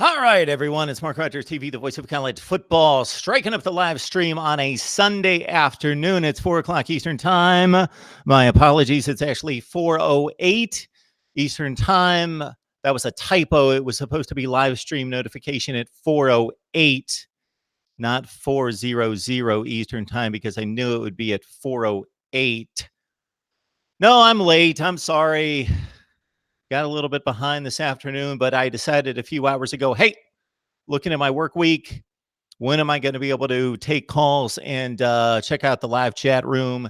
All right, everyone. It's MarkRogersTV, the voice of college football, striking up the live stream on a Sunday afternoon. It's 4 o'clock Eastern time. My apologies. It's actually 4:08 Eastern time. That was a typo. It was supposed to be live stream notification at 4:08, not 4:00 Eastern time, because I knew it would be at 4:08. No, I'm late. I'm sorry. Got a little bit behind this afternoon, but I decided a few hours ago, hey, looking at my work week, when am I going to be able to take calls and check out the live chat room?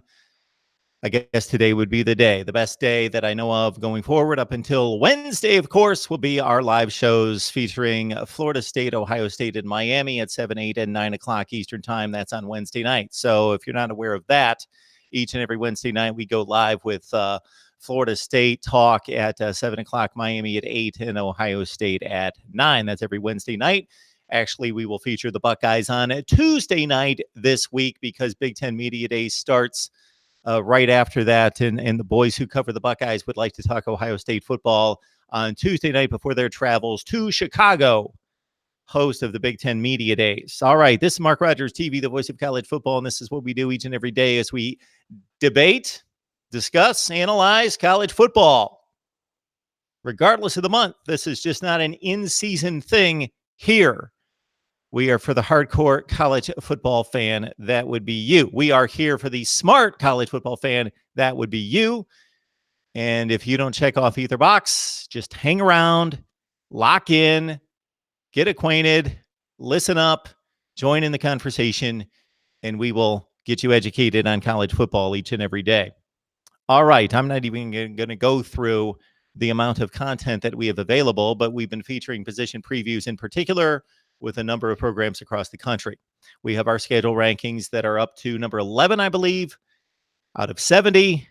I guess today would be the day. The best day that I know of going forward up until Wednesday, of course, will be our live shows featuring Florida State, Ohio State, and Miami at 7, 8, and 9 o'clock Eastern time. That's on Wednesday night. So if you're not aware of that, each and every Wednesday night we go live with Florida State talk at 7 o'clock, Miami at 8, and Ohio State at 9. That's every Wednesday night. Actually, we will feature the Buckeyes on a Tuesday night this week because Big Ten Media Day starts right after that. And the boys who cover the Buckeyes would like to talk Ohio State football on Tuesday night before their travels to Chicago, host of the Big Ten Media Days. All right, this is Mark Rogers TV, the voice of college football, and this is what we do each and every day as we debate, discuss, analyze college football. Regardless of the month, this is just not an in-season thing here. We are for the hardcore college football fan. That would be you. We are here for the smart college football fan. That would be you. And if you don't check off either box, just hang around, lock in, get acquainted, listen up, join in the conversation, and we will get you educated on college football each and every day. All right. I'm not even going to go through the amount of content that we have available, but we've been featuring position previews in particular with a number of programs across the country. We have our schedule rankings that are up to number 11, I believe, out of 70.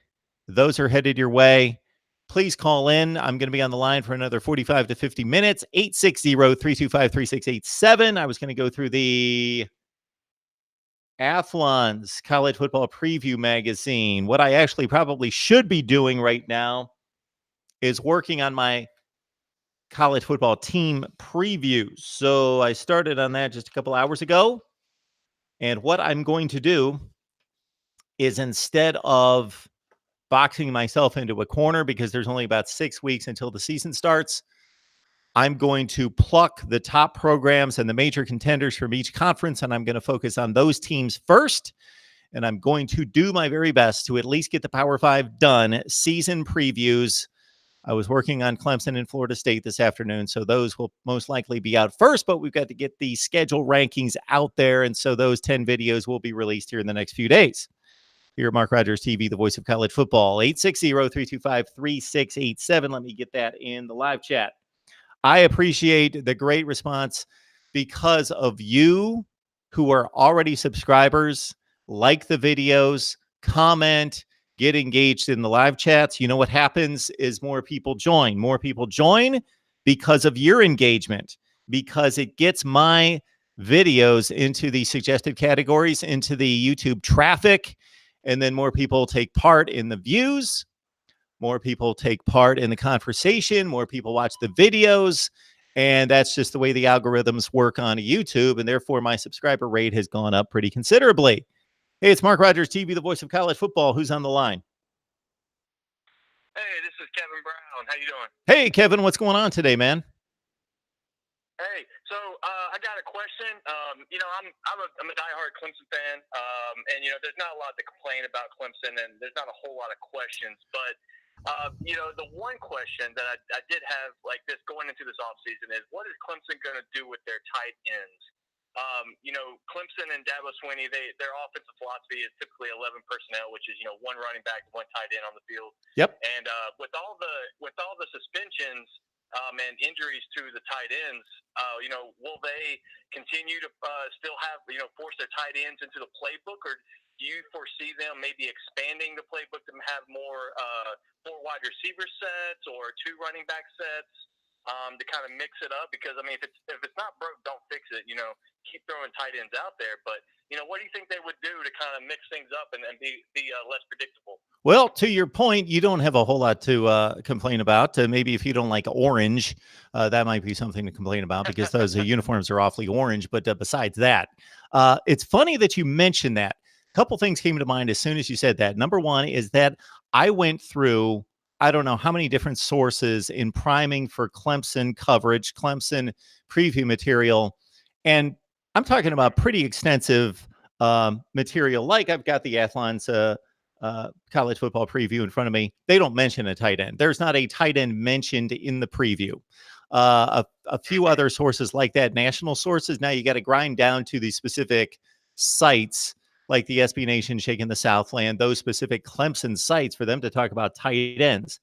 Those are headed your way. Please call in. I'm going to be on the line for another 45 to 50 minutes. 860-325-3687. I was going to go through the Athlon's College Football Preview Magazine. What I actually probably should be doing right now is working on my college football team previews. So I started on that just a couple hours ago. And what I'm going to do is, instead of boxing myself into a corner because there's only about 6 weeks until the season starts, I'm going to pluck the top programs and the major contenders from each conference, and I'm going to focus on those teams first. And I'm going to do my very best to at least get the Power 5 done, season previews. I was working on Clemson and Florida State this afternoon, so those will most likely be out first, but we've got to get the schedule rankings out there, and so those 10 videos will be released here in the next few days. Here at Mark Rogers TV, the voice of college football, 860-325-3687. Let me get that in the live chat. I appreciate the great response because of you who are already subscribers, like the videos, comment, get engaged in the live chats. You know what happens is more people join. More people join because of your engagement, because it gets my videos into the suggested categories, into the YouTube traffic, and then more people take part in the views. More people take part in the conversation. More people watch the videos. And that's just the way the algorithms work on YouTube. And therefore, my subscriber rate has gone up pretty considerably. Hey, it's Mark Rogers TV, the voice of college football. Who's on the line? Hey, this is Kevin Brown. How you doing? Hey, Kevin, what's going on today, man? Hey, so I got a question. I'm a diehard Clemson fan, and there's not a lot to complain about Clemson, and there's not a whole lot of questions. But the one question that I did have like this going into this offseason is, what is Clemson going to do with their tight ends? Clemson and Dabo Swinney, their offensive philosophy is typically 11 personnel, which is one running back, one tight end on the field. Yep. And with all the suspensions and injuries to the tight ends, will they continue to still have force their tight ends into the playbook, or do you foresee them maybe expanding the playbook to have more wide receiver sets or 2 running back sets? To kind of mix it up, because if it's not broke, don't fix it. Keep throwing tight ends out there. But what do you think they would do to kind of mix things up and be less predictable. Well, to your point, you don't have a whole lot to complain about. Maybe if you don't like orange, that might be something to complain about because those uniforms are awfully orange. But besides that, it's funny that you mentioned that. A couple things came to mind as soon as you said that. Number one is that I went through, I don't know how many different sources in priming for Clemson coverage, Clemson preview material. And I'm talking about pretty extensive material. Like I've got the Athlon's college football preview in front of me. They don't mention a tight end. There's not a tight end mentioned in the preview. A few other sources like that, national sources. Now you got to grind down to the specific sites like the SB Nation, Shaking the Southland, those specific Clemson sites for them to talk about tight ends.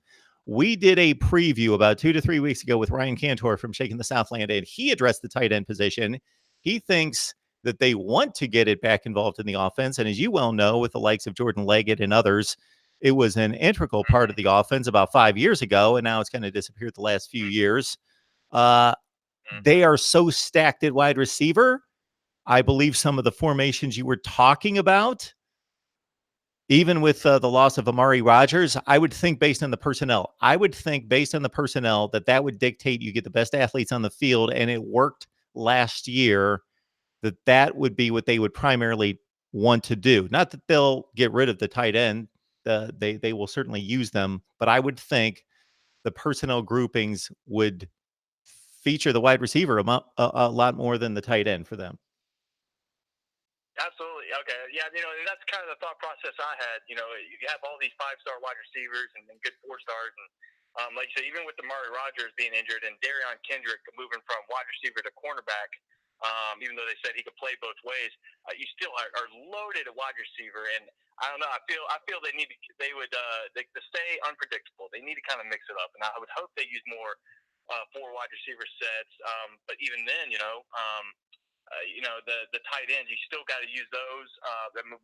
We did a preview about 2 to 3 weeks ago with Ryan Cantor from Shaking the Southland, and he addressed the tight end position. He thinks that they want to get it back involved in the offense. And as you well know, with the likes of Jordan Leggett and others, it was an integral part of the offense about 5 years ago, and now it's kind of disappeared the last few years. They are so stacked at wide receiver. I believe some of the formations you were talking about, even with the loss of Amari Rogers, I would think based on the personnel, that would dictate you get the best athletes on the field, and it worked last year, that would be what they would primarily want to do. Not that they'll get rid of the tight end. They will certainly use them, but I would think the personnel groupings would feature the wide receiver a lot more than the tight end for them. Absolutely. Okay. Yeah. And that's kind of the thought process I had. You have all these 5-star wide receivers and good 4-stars. And like you said, even with Amari Rogers being injured and Darion Kendrick moving from wide receiver to cornerback, even though they said he could play both ways, you still are loaded at wide receiver. And I don't know. I feel they to stay unpredictable. They need to kind of mix it up. And I would hope they use more 4 wide receiver sets. But even then, the tight ends, you still got to use those.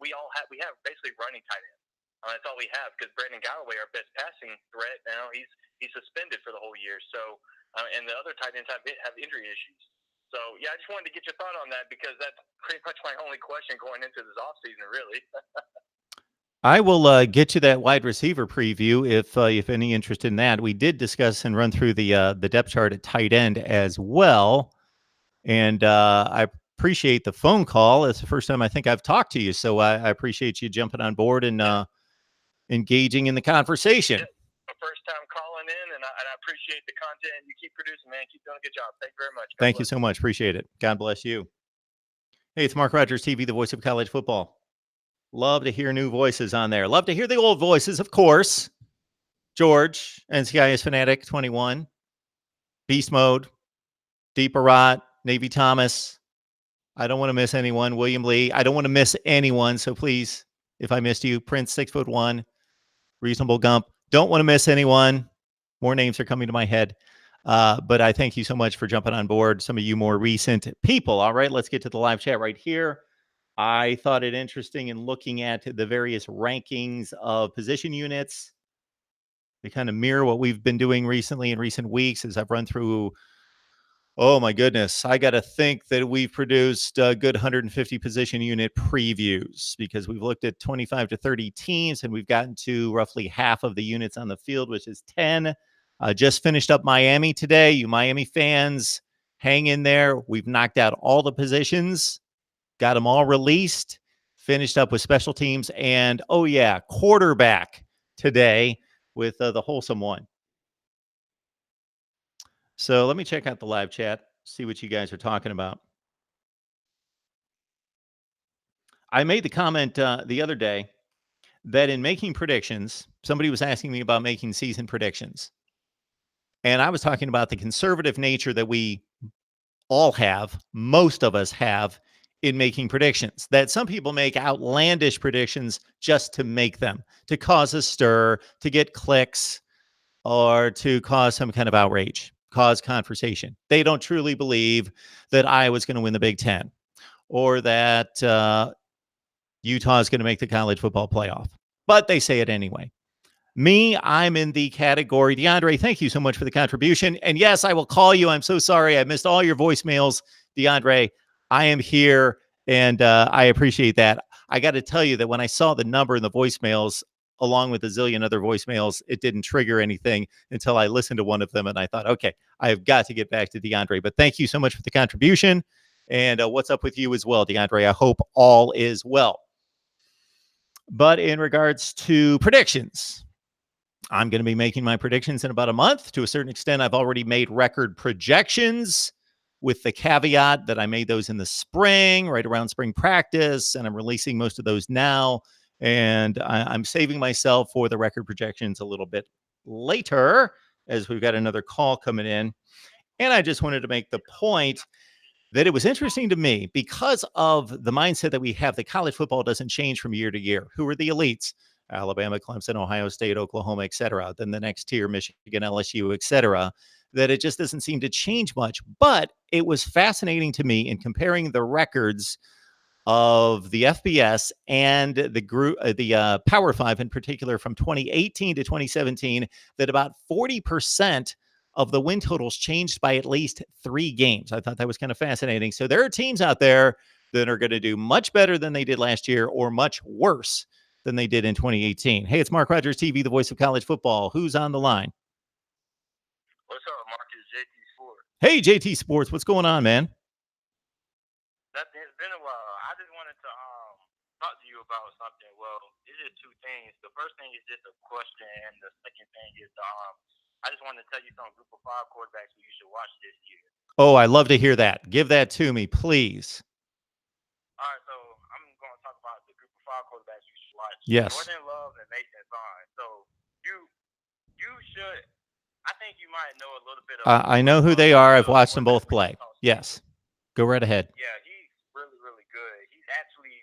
We have basically running tight ends. That's all we have because Brandon Galloway, our best passing threat, now he's suspended for the whole year. So, and the other tight ends have injury issues. So, yeah, I just wanted to get your thought on that because that's pretty much my only question going into this offseason, really. I will get you that wide receiver preview if any interest in that. We did discuss and run through the depth chart at tight end as well. And I appreciate the phone call. It's the first time I think I've talked to you. So I appreciate you jumping on board and engaging in the conversation. Yeah, my first time calling in, and I appreciate the content you keep producing, man. Keep doing a good job. Thank you very much. Thank you so much. Appreciate it. God bless you. Hey, it's MarkRogersTV, the voice of college football. Love to hear new voices on there. Love to hear the old voices, of course. George, NCIS Fanatic 21, Beast Mode, Deep Barat, Navy Thomas. I don't want to miss anyone. William Lee. I don't want to miss anyone. So please, if I missed you, Prince 6'1", Reasonable Gump. Don't want to miss anyone. More names are coming to my head. But I thank you so much for jumping on board. Some of you more recent people. All right, let's get to the live chat right here. I thought it interesting in looking at the various rankings of position units. They kind of mirror what we've been doing recently in recent weeks as I've run through. Oh, my goodness. I got to think that we've produced a good 150 position unit previews because we've looked at 25 to 30 teams and we've gotten to roughly half of the units on the field, which is 10. Just finished up Miami today. You Miami fans, hang in there. We've knocked out all the positions, got them all released, finished up with special teams, and, oh, yeah, quarterback today with the wholesome one. So let me check out the live chat, see what you guys are talking about. I made the comment the other day that in making predictions, somebody was asking me about making season predictions. And I was talking about the conservative nature that we all have, most of us have, in making predictions. That some people make outlandish predictions just to make them, to cause a stir, to get clicks, or to cause some kind of outrage, cause conversation. They don't truly believe that Iowa's going to win the Big Ten or that Utah is going to make the college football playoff. But they say it anyway. Me, I'm in the category. DeAndre, thank you so much for the contribution. And yes, I will call you. I'm so sorry. I missed all your voicemails. DeAndre, I am here And I appreciate that. I got to tell you that when I saw the number in the voicemails, along with a zillion other voicemails, it didn't trigger anything until I listened to one of them. And I thought, okay, I've got to get back to DeAndre. But thank you so much for the contribution. And what's up with you as well, DeAndre? I hope all is well. But in regards to predictions, I'm going to be making my predictions in about a month. To a certain extent, I've already made record projections, with the caveat that I made those in the spring, right around spring practice, and I'm releasing most of those now. And I'm saving myself for the record projections a little bit later, as we've got another call coming in. And I just wanted to make the point that it was interesting to me because of the mindset that we have that college football doesn't change from year to year. Who are the elites? Alabama, Clemson, Ohio State, Oklahoma, et cetera. Then the next tier, Michigan, LSU, et cetera. That it just doesn't seem to change much. But it was fascinating to me in comparing the records of the FBS and the Power Five in particular from 2018 to 2017, that about 40% of the win totals changed by at least 3 games. I thought that was kind of fascinating. So there are teams out there that are going to do much better than they did last year, or much worse than they did in 2018. Hey, it's Mark Rogers TV, the voice of college football. Who's on the line? What's up, Mark? It's JT Sports. Hey, JT Sports. What's going on, man? Nothing. It's been a while. I just wanted to talk to you about something. Well, it's just 2 things. The first thing is just a question, and the second thing is I just wanted to tell you some Group of 5 quarterbacks who you should watch this year. Oh, I love to hear that. Give that to me, please. All right, so I'm going to talk about the Group of 5 quarterbacks you should watch. Yes. Jordan Love and Mason Vaughn. So you should. I think you might know a little bit of. I know who they are. I've watched them both play. Yes. Go right ahead. Yeah, he's really, really good. He actually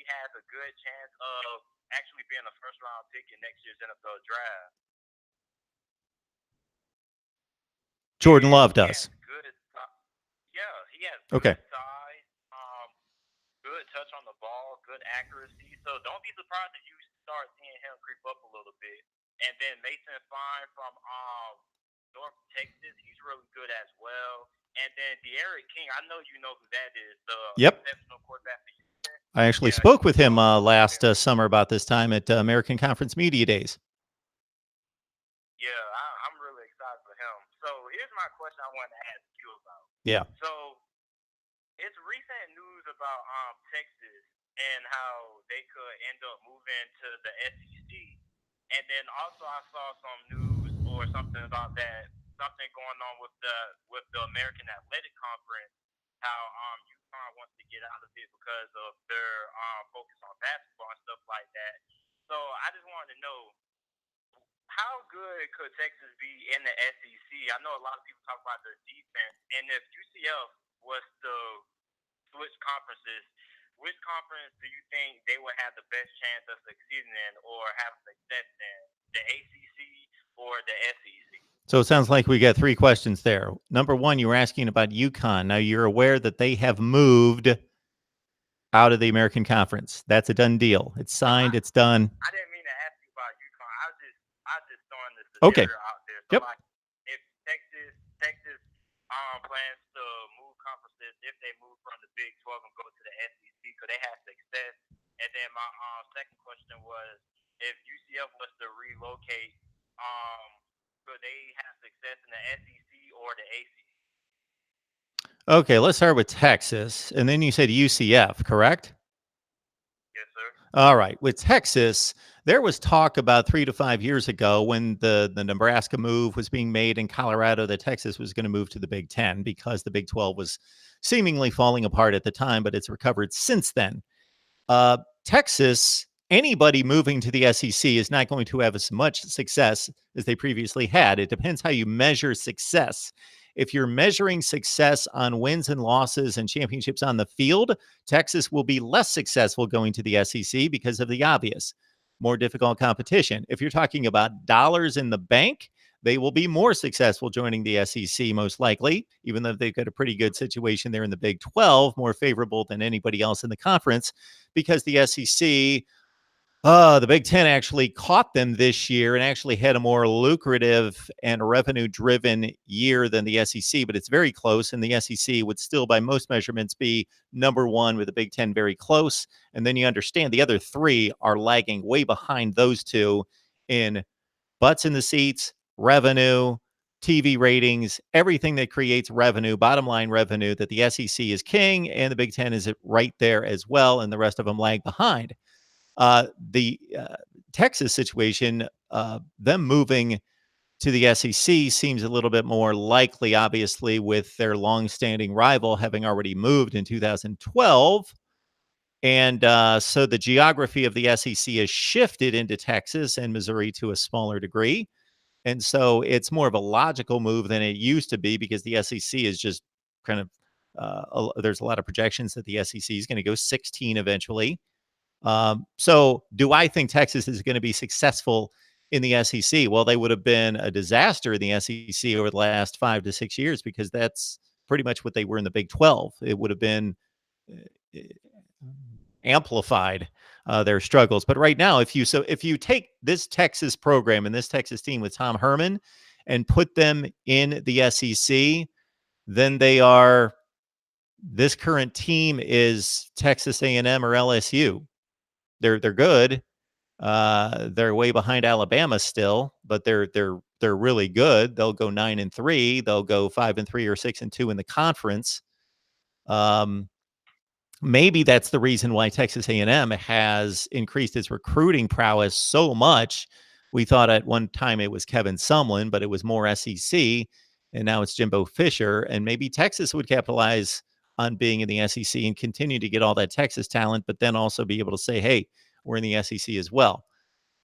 has a good chance of actually being a first-round pick in next year's NFL draft. Jordan Love does. He has good size, good touch on the ball, good accuracy. So don't be surprised if you start seeing him creep up a little bit. And then Mason Vaughn from North Texas, he's really good as well. And then De'Aaron King, I know you know who that is, the exceptional quarterback for Houston. I actually spoke with him last summer about this time at American Conference Media Days. Yeah, I'm really excited for him. So here's my question I wanted to ask you about. Yeah. So it's recent news about Texas and how they could end up moving to the SEC. And then also I saw some news or something about that, something going on with the American Athletic Conference, how UConn wants to get out of it because of their focus on basketball and stuff like that. So I just wanted to know, how good could Texas be in the SEC? I know a lot of people talk about their defense, and if UCF was to switch conferences, which conference do you think they would have the best chance of succeeding in or have success in, the ACC or the SEC? So it sounds like we got 3 questions there. Number 1, you were asking about UConn. Now, you're aware that they have moved out of the American Conference. That's a done deal. It's signed. It's done. I didn't mean to ask you about UConn. I was just throwing this scenario out there. So like, if Texas plans to move conferences, if they move from the Big 12 and go to the SEC, could they have success? And then my second question was, if UCF was to relocate, could they have success in the SEC or the ACC? Okay, let's start with Texas. And then you said UCF, correct? Yes, sir. All right. With Texas, there was talk about 3 to 5 years ago when the Nebraska move was being made in Colorado that Texas was going to move to the Big 10 because the Big 12 was seemingly falling apart at the time, but it's recovered since then. Texas, anybody moving to the SEC is not going to have as much success as they previously had. It depends how you measure success. If you're measuring success on wins and losses and championships on the field, Texas will be less successful going to the SEC because of the obvious, more difficult competition. If you're talking about dollars in the bank, they will be more successful joining the SEC, most likely, even though they've got a pretty good situation there in the Big 12, more favorable than anybody else in the conference, because the SEC The Big Ten actually caught them this year and actually had a more lucrative and revenue-driven year than the SEC, but it's very close, and the SEC would still, by most measurements, be number one, with the Big Ten very close. And then you understand the other three are lagging way behind those two in butts in the seats, revenue, TV ratings, everything that creates revenue, bottom line revenue, that the SEC is king, and the Big Ten is right there as well, and the rest of them lag behind. The Texas situation, them moving to the SEC seems a little bit more likely, obviously, with their longstanding rival having already moved in 2012. And so the geography of the SEC has shifted into Texas and Missouri to a smaller degree. And so it's more of a logical move than it used to be, because the SEC is just kind of, there's a lot of projections that the SEC is going to go 16 eventually. So do I think Texas is going to be successful in the SEC? Well, they would have been a disaster in the SEC over the last 5 to 6 years, because that's pretty much what they were in the Big 12. It would have been uh, amplified their struggles. But right now, if you take this Texas program and this Texas team with Tom Herman and put them in the SEC, then this current team is Texas A&M or LSU. They're good. They're way behind Alabama still, but they're really good. They'll go 9-3. They'll go 5-3 or 6-2 in the conference. Maybe that's the reason why Texas A&M has increased its recruiting prowess so much. We thought at one time it was Kevin Sumlin, but it was more SEC, and now it's Jimbo Fisher. And maybe Texas would capitalize on being in the SEC and continue to get all that Texas talent, but then also be able to say, hey, we're in the SEC as well.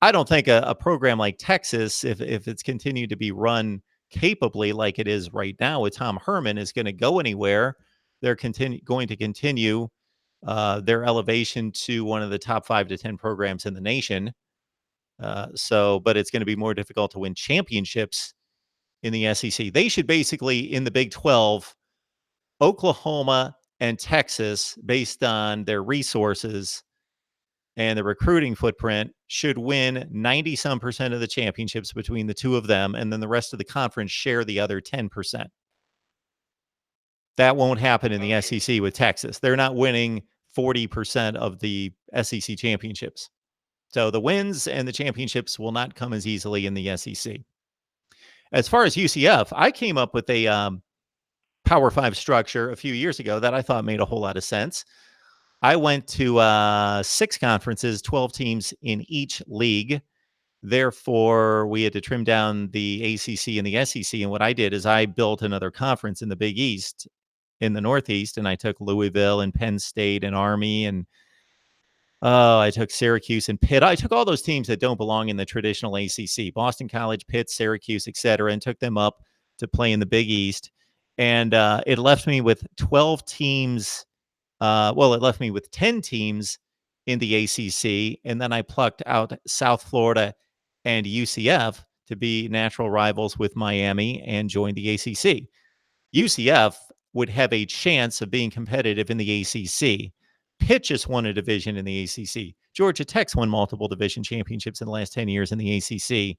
I don't think a program like Texas, if it's continued to be run capably like it is right now with Tom Herman, is going to go anywhere. They're going to continue their elevation to one of the top 5 to 10 programs in the nation. But it's going to be more difficult to win championships in the SEC. They should basically, in the Big 12, Oklahoma and Texas, based on their resources and the recruiting footprint, should win 90% of the championships between the two of them, and then the rest of the conference share the other 10%. That won't happen in the SEC with Texas. They're not winning 40% of the SEC championships. So the wins and the championships will not come as easily in the SEC. As far as UCF, I came up with a Power 5 structure a few years ago that I thought made a whole lot of sense. I went to 6 conferences, 12 teams in each league. Therefore, we had to trim down the ACC and the SEC. And what I did is I built another conference in the Big East, in the Northeast, and I took Louisville and Penn State and Army, and I took Syracuse and Pitt. I took all those teams that don't belong in the traditional ACC, Boston College, Pitt, Syracuse, etc., and took them up to play in the Big East. And it left me with 12 teams. It left me with 10 teams in the ACC, and then I plucked out South Florida and UCF to be natural rivals with Miami and joined the ACC. UCF would have a chance of being competitive in the ACC. Pitt just won a division in the ACC. Georgia Tech's won multiple division championships in the last 10 years in the ACC.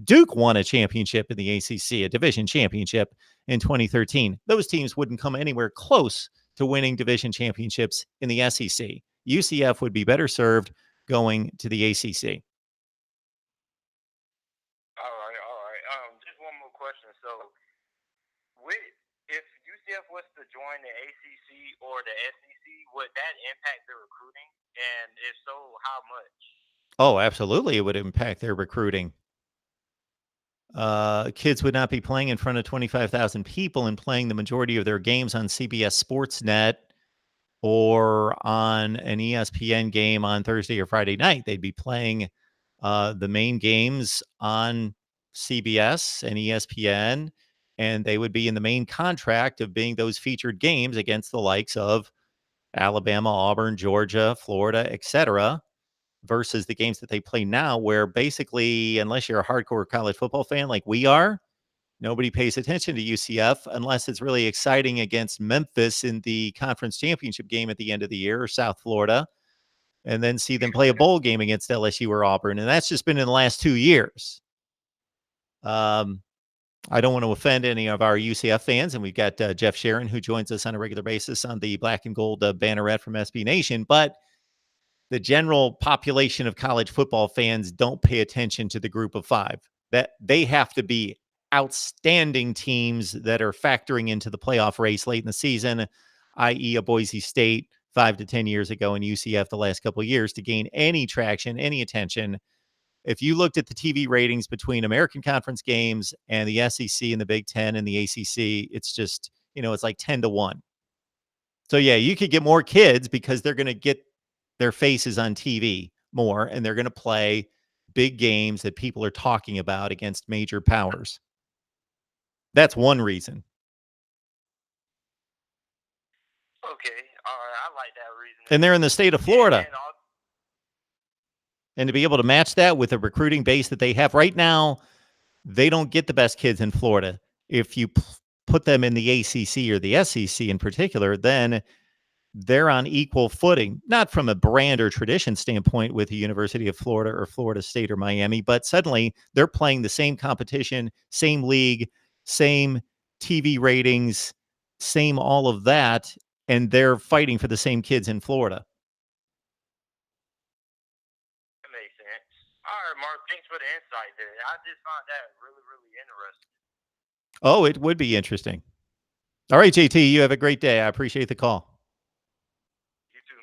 Duke won a championship in the ACC, a division championship in 2013. Those teams wouldn't come anywhere close to winning division championships in the SEC. UCF would be better served going to the ACC. All right. Just one more question. So, if UCF was to join the ACC or the SEC, would that impact their recruiting? And if so, how much? Oh, absolutely. It would impact their recruiting. Kids would not be playing in front of 25,000 people and playing the majority of their games on CBS Sportsnet or on an ESPN game on Thursday or Friday night. They'd be playing the main games on CBS and ESPN, and they would be in the main contract of being those featured games against the likes of Alabama, Auburn, Georgia, Florida, etc., versus the games that they play now, where basically, unless you're a hardcore college football fan like we are, nobody pays attention to UCF unless it's really exciting against Memphis in the conference championship game at the end of the year, or South Florida. and then see them play a bowl game against LSU or Auburn. And that's just been in the last 2 years. I don't want to offend any of our UCF fans, and we've got Jeff Sharon, who joins us on a regular basis on the Black and Gold banneret from SB Nation. But the general population of college football fans don't pay attention to the group of five. That they have to be outstanding teams that are factoring into the playoff race late in the season, i.e. a Boise State 5 to 10 years ago and UCF the last couple of years to gain any traction, any attention. If you looked at the TV ratings between American Conference games and the SEC and the Big Ten and the ACC, it's just, it's like 10 to 1. So, yeah, you could get more kids because they're going to get their faces on TV more, and they're going to play big games that people are talking about against major powers. That's one reason. Okay, all right, I like that reason. And they're in the state of Florida. And to be able to match that with a recruiting base that they have right now, they don't get the best kids in Florida. If you put them in the ACC or the SEC in particular, then they're on equal footing, not from a brand or tradition standpoint with the University of Florida or Florida State or Miami, but suddenly they're playing the same competition, same league, same TV ratings, same all of that, and they're fighting for the same kids in Florida. That makes sense. All right, Mark, thanks for the insight there. I just found that really, really interesting. Oh, it would be interesting. All right, JT, you have a great day. I appreciate the call. You too,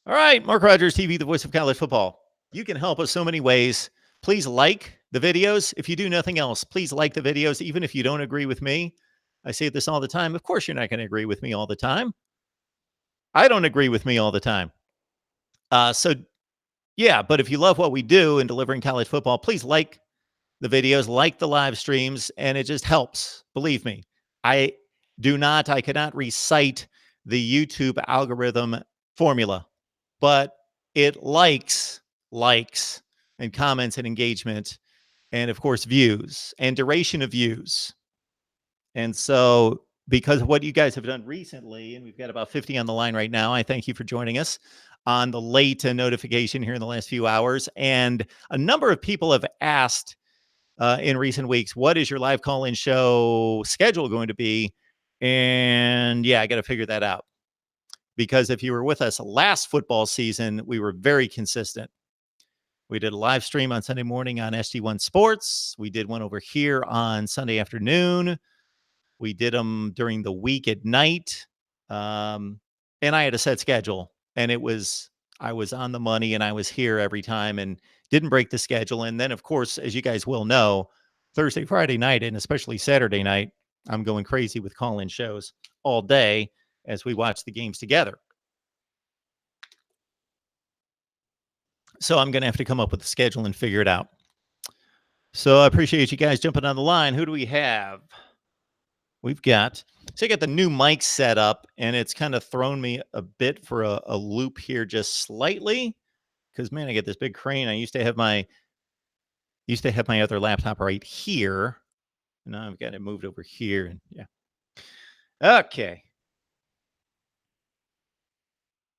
man. All right, Mark Rogers TV, the voice of college football. You can help us so many ways. Please like the videos. If you do nothing else, please like the videos, even if you don't agree with me. I say this all the time. Of course, you're not going to agree with me all the time. I don't agree with me all the time. Yeah, but if you love what we do in delivering college football, please like the videos, like the live streams, and it just helps. Believe me, I cannot recite the YouTube algorithm formula, but it likes, and comments and engagement, and of course, views and duration of views. And so, because of what you guys have done recently, and we've got about 50 on the line right now, I thank you for joining us on the late notification here in the last few hours. And a number of people have asked in recent weeks, what is your live call-in show schedule going to be? And yeah, I got to figure that out. Because if you were with us last football season, we were very consistent. We did a live stream on Sunday morning on SG1 Sports. We did one over here on Sunday afternoon. We did them during the week at night. And I had a set schedule. And I was on the money and I was here every time and didn't break the schedule. And then, of course, as you guys will know, Thursday, Friday night, and especially Saturday night, I'm going crazy with call-in shows all day as we watch the games together. So I'm going to have to come up with a schedule and figure it out. So I appreciate you guys jumping on the line. Who do we have? We've got, so I got the new mic set up, and it's kind of thrown me a bit for a loop here just slightly. Because, man, I get this big crane. I used to have my other laptop right here. And now I've got it moved over here. And yeah. Okay.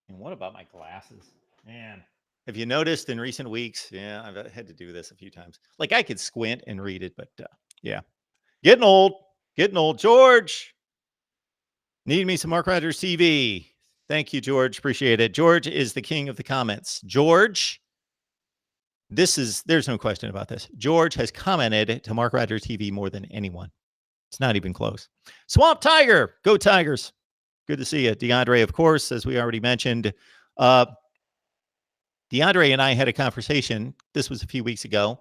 And what about my glasses? Man, have you noticed in recent weeks? Yeah, I've had to do this a few times. Like I could squint and read it, but yeah. Getting old. George, need me some Mark Rogers TV. Thank you, George. Appreciate it. George is the king of the comments. George, there's no question about this. George has commented to Mark Rogers TV more than anyone. It's not even close. Swamp Tiger, go Tigers. Good to see you. DeAndre, of course, as we already mentioned. DeAndre and I had a conversation. This was a few weeks ago.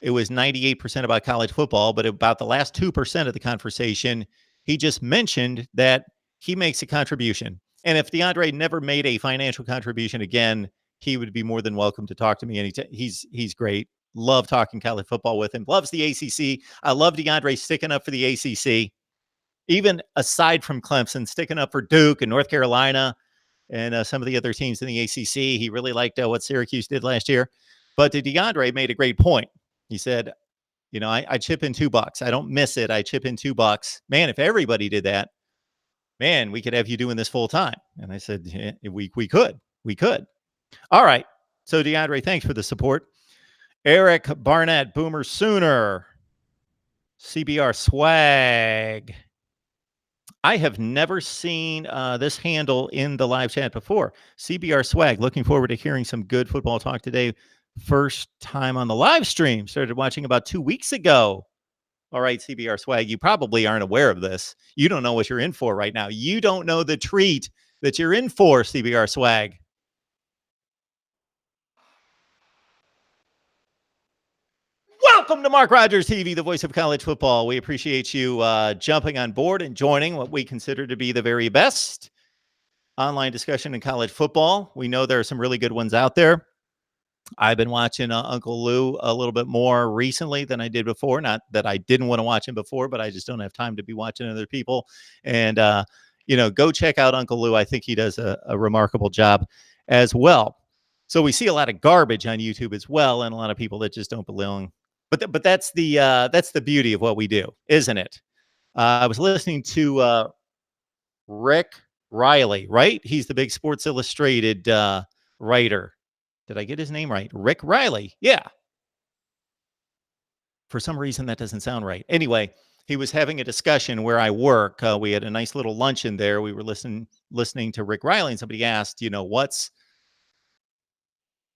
It was 98% about college football, but about the last 2% of the conversation, he just mentioned that he makes a contribution. And if DeAndre never made a financial contribution again, he would be more than welcome to talk to me. And he's great. Love talking college football with him. Loves the ACC. I love DeAndre sticking up for the ACC. Even aside from Clemson, sticking up for Duke and North Carolina and some of the other teams in the ACC. He really liked what Syracuse did last year. But DeAndre made a great point. He said, I chip in $2. I don't miss it. I chip in $2. Man, if everybody did that, man, we could have you doing this full time. And I said, yeah, we could. All right. So DeAndre, thanks for the support. Eric Barnett, Boomer Sooner, CBR Swag. I have never seen this handle in the live chat before. CBR Swag. Looking forward to hearing some good football talk today. First time on the live stream. Started watching about 2 weeks ago. All right, CBR Swag. You probably aren't aware of this. You don't know what you're in for right now. You don't know the treat that you're in for, CBR Swag. Welcome to Mark Rogers TV, the voice of college football. We appreciate you jumping on board and joining what we consider to be the very best online discussion in college football. We know there are some really good ones out there. I've been watching Uncle Lou a little bit more recently than I did before. Not that I didn't want to watch him before, but I just don't have time to be watching other people. And, go check out Uncle Lou. I think he does a remarkable job as well. So we see a lot of garbage on YouTube as well, and a lot of people that just don't belong. But that's the beauty of what we do, isn't it? I was listening to Rick Riley, right? He's the big Sports Illustrated writer. Did I get his name right? Rick Riley. Yeah. For some reason, that doesn't sound right. Anyway, he was having a discussion where I work. We had a nice little luncheon there. We were listening to Rick Riley, and somebody asked,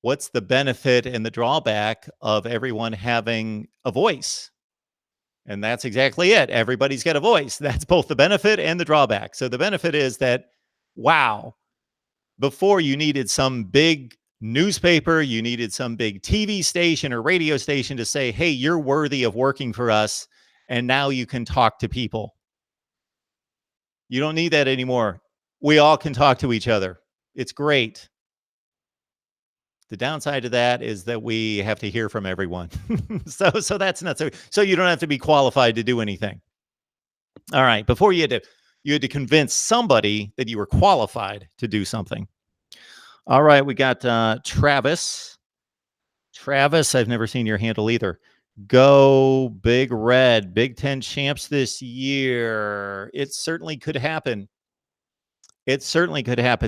what's the benefit and the drawback of everyone having a voice? And that's exactly it. Everybody's got a voice. That's both the benefit and the drawback. So the benefit is that, wow, before you needed some big newspaper, you needed some big TV station or radio station to say, hey, you're worthy of working for us. And now you can talk to people. You don't need that anymore. We all can talk to each other. It's great. The downside of that is that we have to hear from everyone. so that's not so you don't have to be qualified to do anything. All right. Before you had to convince somebody that you were qualified to do something. All right. We got Travis. Travis, I've never seen your handle either. Go Big Red, Big Ten champs this year. It certainly could happen.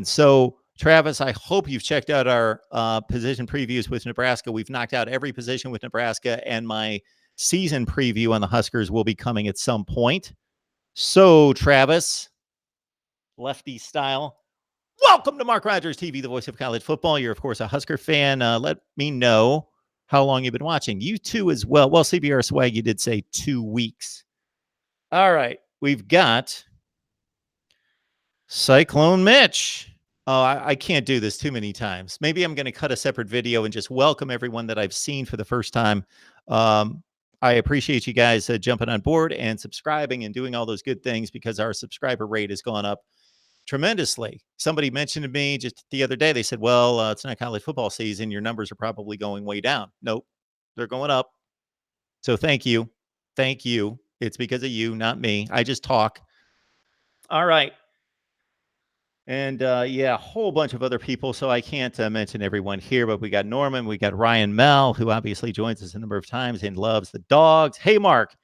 So, Travis, I hope you've checked out our position previews with Nebraska. We've knocked out every position with Nebraska, and my season preview on the Huskers will be coming at some point. So, Travis, lefty style, welcome to Mark Rogers TV, the voice of college football. You're, of course, a Husker fan. Let me know how long you've been watching. You too as well. Well, CBR Swag, you did say 2 weeks. All right. We've got Cyclone Mitch. Oh, I can't do this too many times. Maybe I'm going to cut a separate video and just welcome everyone that I've seen for the first time. I appreciate you guys jumping on board and subscribing and doing all those good things because our subscriber rate has gone up tremendously. Somebody mentioned to me just the other day, they said, well, it's not college football season. Your numbers are probably going way down. Nope, they're going up. So thank you. Thank you. It's because of you, not me. I just talk. All right. And a whole bunch of other people. So I can't mention everyone here, but we got Norman, we got Ryan Mell, who obviously joins us a number of times and loves the dogs. Hey, Mark,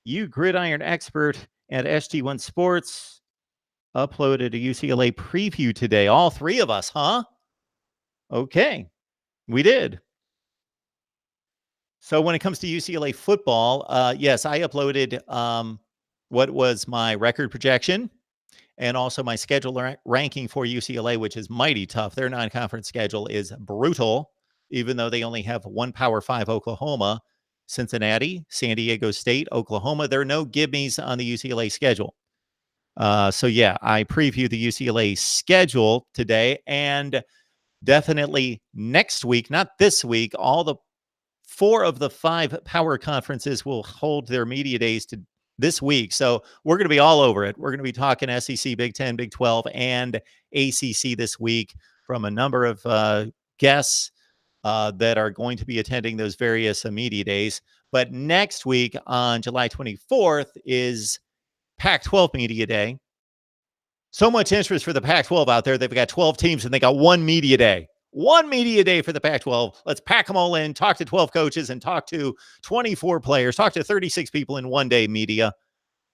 you gridiron expert at SG1 Sports uploaded a UCLA preview today. All three of us, huh? Okay, we did. So when it comes to UCLA football, yes, I uploaded what was my record projection and also my schedule ranking for UCLA, which is mighty tough. Their non-conference schedule is brutal, even though they only have one Power 5, Oklahoma, Cincinnati, San Diego State, Oklahoma. There are no gimmies on the UCLA schedule. I preview the UCLA schedule today and definitely next week, not this week. All the 4 of the 5 power conferences will hold their media days to this week. So we're going to be all over it. We're going to be talking SEC, Big 10, Big 12, and ACC this week from a number of guests that are going to be attending those various media days. But next week on July 24th is Pac-12 Media Day. So much interest for the Pac-12 out there. They've got 12 teams and they got one media day. One media day for the Pac-12. Let's pack them all in, talk to 12 coaches, and talk to 24 players, talk to 36 people in one day media.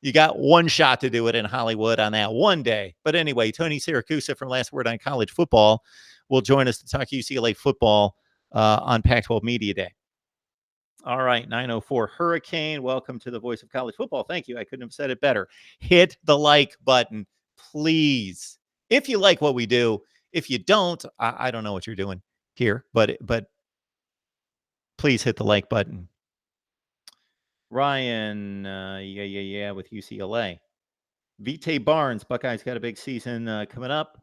You got one shot to do it in Hollywood on that one day. But anyway, Tony Siracusa from Last Word on College Football will join us to talk UCLA football on Pac-12 Media Day. All right, 904 Hurricane. Welcome to the Voice of College Football. Thank you. I couldn't have said it better. Hit the like button, please. If you like what we do. If you don't, I don't know what you're doing here, but please hit the like button. Ryan, yeah, with UCLA. Vitae Barnes, Buckeyes got a big season coming up.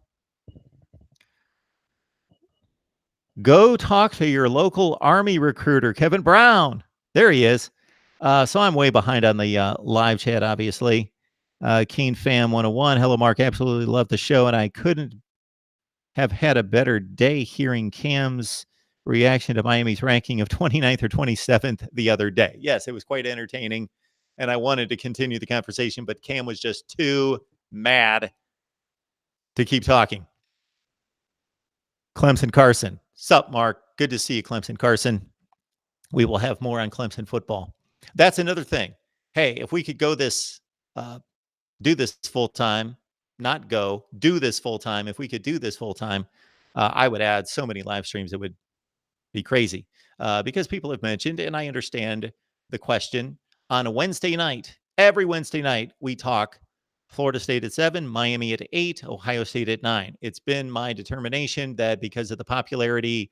Go talk to your local Army recruiter, Kevin Brown. There he is. So I'm way behind on the live chat, obviously. Keen Fam 101. Hello, Mark. Absolutely love the show, and I couldn't have had a better day hearing Cam's reaction to Miami's ranking of 29th or 27th the other day. Yes, it was quite entertaining, and I wanted to continue the conversation, but Cam was just too mad to keep talking. Clemson Carson. Sup, Mark? Good to see you, Clemson Carson. We will have more on Clemson football. That's another thing. Hey, if we could go this, do this full time, not go, do this full time. If we could do this full time, I would add so many live streams. It would be crazy because people have mentioned, and I understand the question, on a Wednesday night, every Wednesday night, we talk Florida State at 7, Miami at 8, Ohio State at 9. It's been my determination that because of the popularity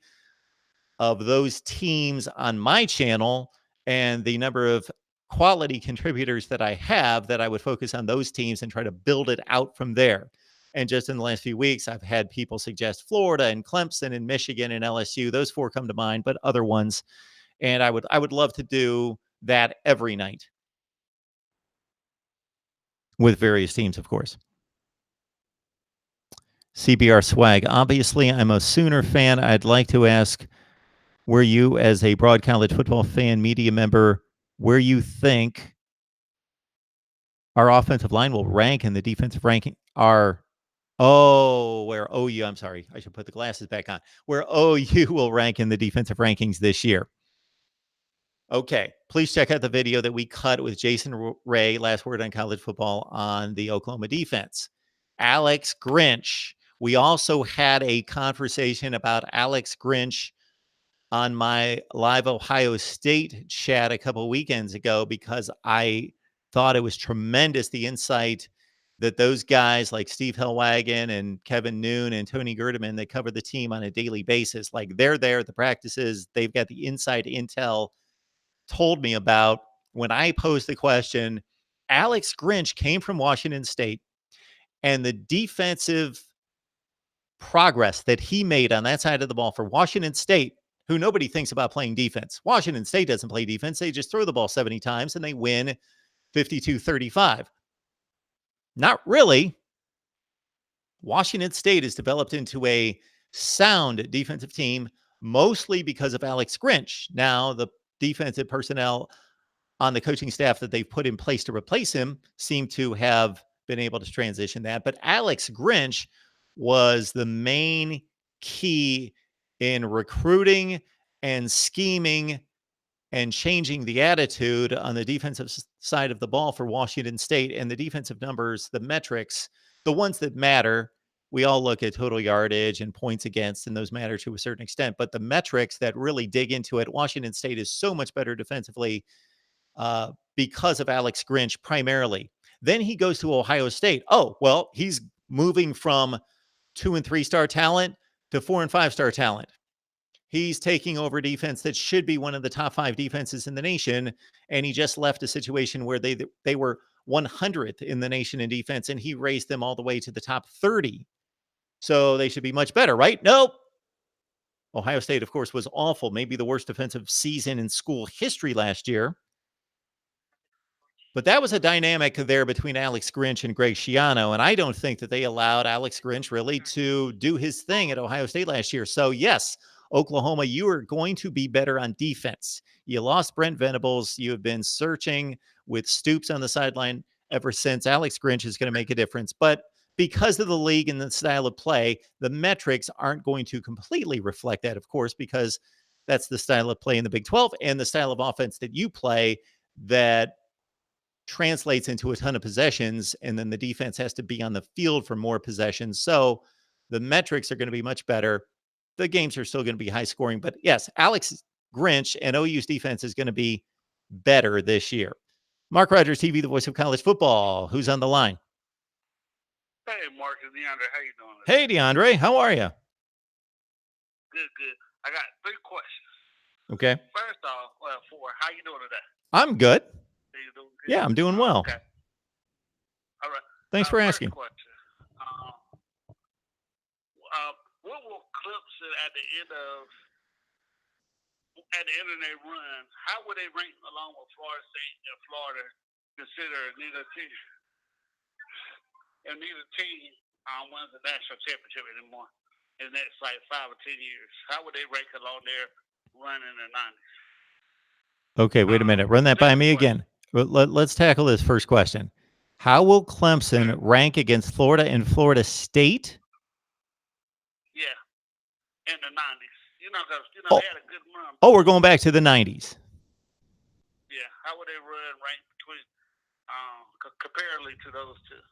of those teams on my channel and the number of quality contributors that I have, that I would focus on those teams and try to build it out from there. And just in the last few weeks, I've had people suggest Florida and Clemson and Michigan and LSU. Those four come to mind, but other ones. And I would love to do that every night with various teams, of course. CBR Swag. Obviously, I'm a Sooner fan. I'd like to ask, where you, as a broad college football fan, media member, where you think our offensive line will rank in the defensive ranking where OU, I'm sorry, I should put the glasses back on, where OU will rank in the defensive rankings this year. Okay, please check out the video that we cut with Jason Ray, Last Word on College Football, on the Oklahoma defense. Alex Grinch. We also had a conversation about Alex Grinch on my live Ohio State chat a couple weekends ago because I thought it was tremendous, the insight that those guys like Steve Hellwagon and Kevin Noon and Tony Gerdeman, they cover the team on a daily basis. Like, they're there at the practices. They've got the inside intel, told me about when I posed the question. Alex Grinch came from Washington State, and the defensive progress that he made on that side of the ball for Washington State, who nobody thinks about playing defense. Washington State doesn't play defense. They just throw the ball 70 times and they win 52-35. Not really. Washington State has developed into a sound defensive team, mostly because of Alex Grinch. Now, the defensive personnel on the coaching staff that they've put in place to replace him seem to have been able to transition that. But Alex Grinch was the main key in recruiting and scheming and changing the attitude on the defensive side of the ball for Washington State. And the defensive numbers, the metrics, the ones that matter, we all look at total yardage and points against, and those matter to a certain extent. But the metrics that really dig into it, Washington State is so much better defensively because of Alex Grinch primarily. Then he goes to Ohio State. Oh, well, he's moving from 2- and 3-star talent to 4- and 5-star talent. He's taking over defense that should be one of the top 5 defenses in the nation, and he just left a situation where they were 100th in the nation in defense, and he raised them all the way to the top 30. So they should be much better, right? Nope. Ohio State, of course, was awful. Maybe the worst defensive season in school history last year. But that was a dynamic there between Alex Grinch and Greg Schiano, and I don't think that they allowed Alex Grinch really to do his thing at Ohio State last year. So, yes, Oklahoma, you are going to be better on defense. You lost Brent Venables. You have been searching with Stoops on the sideline ever since. Alex Grinch is going to make a difference. But because of the league and the style of play, the metrics aren't going to completely reflect that, of course, because that's the style of play in the Big 12 and the style of offense that you play that translates into a ton of possessions, and then the defense has to be on the field for more possessions. So the metrics are going to be much better. The games are still going to be high scoring, but yes, Alex Grinch and OU's defense is going to be better this year. Mark Rogers TV, the voice of college football. Who's on the line? Hey, Mark, it's DeAndre. How you doing? Hey, DeAndre. How are you? Good, good. I got 3 questions. Okay. First off, 4. How you doing today? I'm good. Are you doing good? Yeah, I'm doing well. Okay. All right. Thanks for First asking. question. What will Clemson at the end of their run? How would they rank along with Florida State and Florida? Consider neither team wins the national championship anymore in the next 5 or 10 years. How would they rank along their run in the 90s? Okay, wait a minute. Run that by me again. Let's tackle this first question. How will Clemson rank against Florida and Florida State? Yeah, in the 90s. Because they had a good run. Oh, we're going back to the 90s. Yeah, how would they rank between comparatively to those two?